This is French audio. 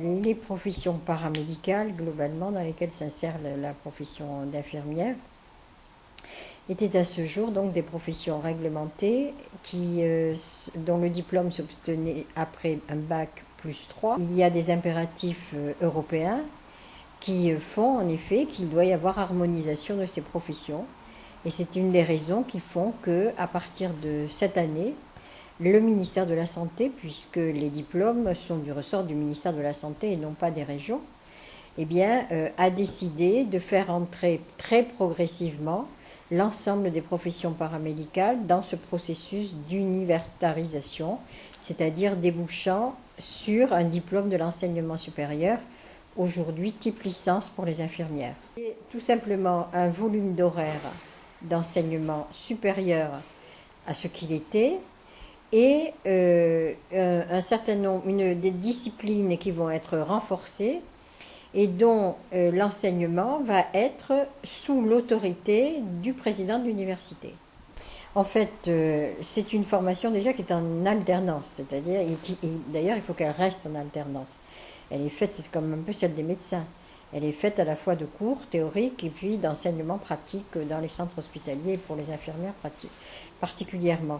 Les professions paramédicales, globalement, dans lesquelles s'insère la profession d'infirmière, étaient à ce jour donc des professions réglementées dont le diplôme s'obtenait après un bac plus 3. Il y a des impératifs européens qui font en effet qu'il doit y avoir harmonisation de ces professions. Et c'est une des raisons qui font qu'à partir de cette année, le ministère de la Santé, puisque les diplômes sont du ressort du ministère de la Santé et non pas des régions, a décidé de faire entrer très progressivement l'ensemble des professions paramédicales dans ce processus d'universitarisation, c'est-à-dire débouchant sur un diplôme de l'enseignement supérieur, aujourd'hui type licence pour les infirmières. Et tout simplement un volume d'horaire d'enseignement supérieur à ce qu'il était, et un certain nombre, des disciplines qui vont être renforcées et dont l'enseignement va être sous l'autorité du président de l'université. En fait, c'est une formation déjà qui est en alternance, c'est-à-dire, et d'ailleurs il faut qu'elle reste en alternance. Elle est faite, c'est comme un peu celle des médecins, elle est faite à la fois de cours théoriques et puis d'enseignement pratique dans les centres hospitaliers et pour les infirmières particulièrement.